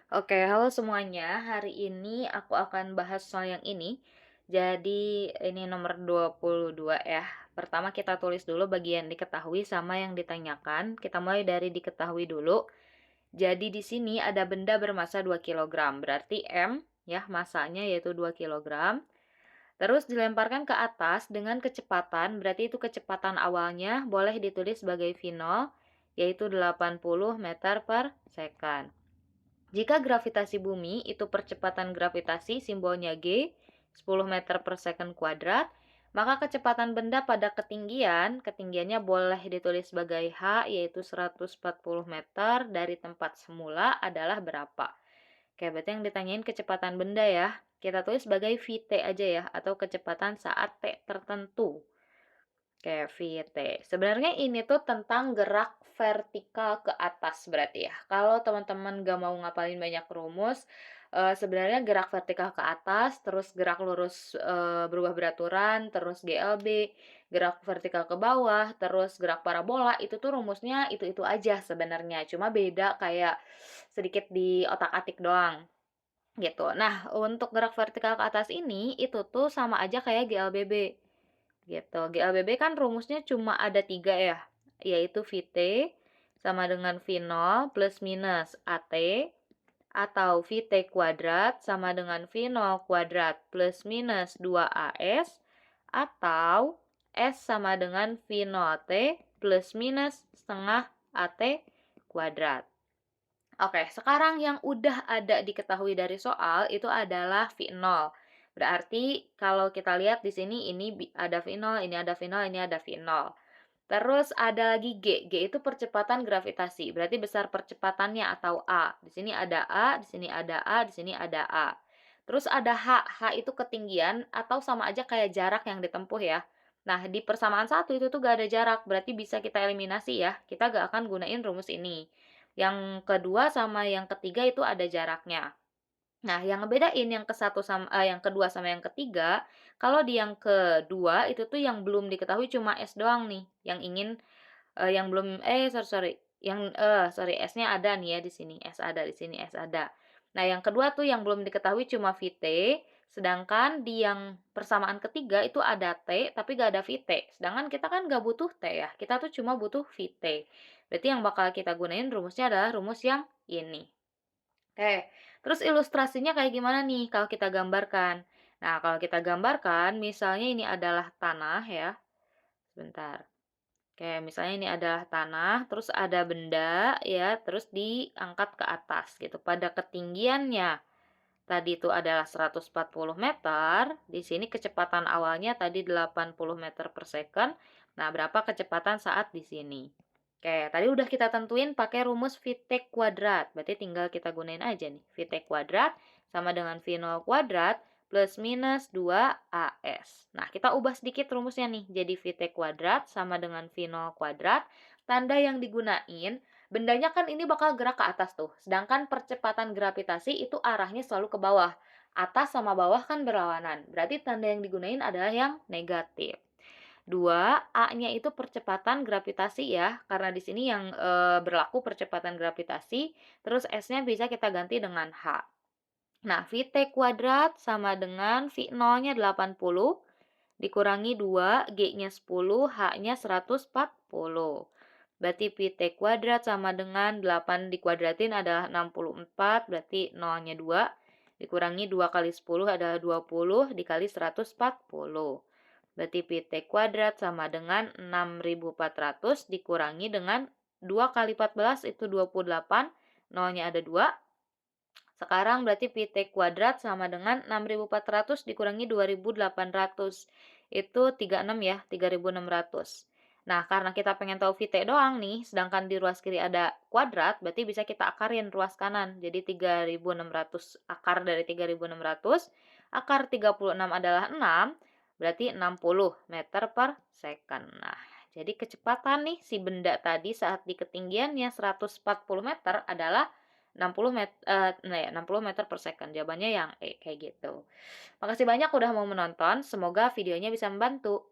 Oke, halo semuanya. Hari ini aku akan bahas soal yang ini. Jadi, ini nomor 22 ya. Pertama kita tulis dulu bagian diketahui sama yang ditanyakan. Kita mulai dari diketahui dulu. Jadi di sini ada benda bermasa 2 kilogram. Berarti M ya, masanya yaitu 2 kilogram. Terus dilemparkan ke atas dengan kecepatan, berarti itu kecepatan awalnya boleh ditulis sebagai V0, yaitu 80 meter per second. Jika gravitasi bumi itu percepatan gravitasi simbolnya G, 10 meter per second kuadrat, maka kecepatan benda pada ketinggiannya boleh ditulis sebagai H, yaitu 140 meter dari tempat semula adalah berapa? Oke, berarti yang ditanyain kecepatan benda ya. Kita tulis sebagai VT aja ya, atau kecepatan saat T tertentu. Oke, VT. Sebenarnya ini tuh tentang gerak vertikal ke atas berarti ya. Kalau teman-teman gak mau ngapalin banyak rumus, sebenarnya gerak vertikal ke atas, terus gerak lurus berubah beraturan, terus GLB, gerak vertikal ke bawah, terus gerak parabola, itu tuh rumusnya itu-itu aja sebenarnya. Cuma beda kayak sedikit di otak-atik doang gitu. Nah, untuk gerak vertikal ke atas ini, itu tuh sama aja kayak GLBB gitu. GLBB kan rumusnya cuma ada 3 ya, yaitu VT sama dengan V0 plus minus AT, atau VT kuadrat sama dengan V0 kuadrat plus minus 2AS, atau S sama dengan V0T plus minus setengah AT kuadrat. Oke, sekarang yang udah ada diketahui dari soal itu adalah V0. Berarti kalau kita lihat di sini ini ada V0, ini ada V0, ini ada V0. Terus ada lagi G. G itu percepatan gravitasi. Berarti besar percepatannya atau A. Di sini ada A, di sini ada A, di sini ada A. Terus ada H. H itu ketinggian atau sama aja kayak jarak yang ditempuh ya. Nah, di persamaan satu itu tuh gak ada jarak. Berarti bisa kita eliminasi ya. Kita gak akan gunain rumus ini. Yang kedua sama yang ketiga itu ada jaraknya. Nah, yang ngebedain yang yang kedua sama yang ketiga, kalau di yang kedua itu tuh yang belum diketahui cuma S doang nih, yang ingin yang belum sorry, yang S-nya ada nih ya di sini, S ada di sini, S ada. Nah, yang kedua tuh yang belum diketahui cuma VT, sedangkan di yang persamaan ketiga itu ada T tapi gak ada VT. Sedangkan kita kan gak butuh T ya, kita tuh cuma butuh VT. Berarti yang bakal kita gunain rumusnya adalah rumus yang ini. Oke, terus ilustrasinya kayak gimana nih kalau kita gambarkan? Nah, kalau kita gambarkan, misalnya ini adalah tanah ya. Sebentar. Oke, misalnya ini adalah tanah, terus ada benda ya, terus diangkat ke atas gitu. Pada ketinggiannya tadi itu adalah 140 meter, di sini kecepatan awalnya tadi 80 meter per second. Nah, berapa kecepatan saat di sini? Oke, tadi udah kita tentuin pakai rumus VT kuadrat. Berarti tinggal kita gunain aja nih. VT kuadrat sama dengan V0 kuadrat plus minus 2AS. Nah, kita ubah sedikit rumusnya nih. Jadi VT kuadrat sama dengan V0 kuadrat. Tanda yang digunain, bendanya kan ini bakal gerak ke atas tuh. Sedangkan percepatan gravitasi itu arahnya selalu ke bawah. Atas sama bawah kan berlawanan. Berarti tanda yang digunain adalah yang negatif. 2, A-nya itu percepatan gravitasi ya, karena di sini yang berlaku percepatan gravitasi, terus S-nya bisa kita ganti dengan H. Nah, VT kuadrat sama dengan V0-nya 80, dikurangi 2, G-nya 10, H-nya 140. Berarti VT kuadrat sama dengan 8 dikuadratin adalah 64, berarti 0-nya 2, dikurangi 2 kali 10 adalah 20, dikali 140. Berarti PT kuadrat sama dengan 6.400 dikurangi dengan 2 kali 14 itu 28, nolnya ada 2. Sekarang berarti PT kuadrat sama dengan 6.400 dikurangi 2.800. Itu 36 ya, 3.600. Nah, karena kita pengen tahu VT doang nih, sedangkan di ruas kiri ada kuadrat, berarti bisa kita akarin ruas kanan. Jadi 3.600, akar dari 3.600, akar 36 adalah 6, berarti 60 meter per second. Nah, jadi kecepatan nih si benda tadi saat di ketinggiannya 140 meter adalah 60 meter per second. Jawabannya yang E, kayak gitu. Makasih banyak udah mau menonton. Semoga videonya bisa membantu.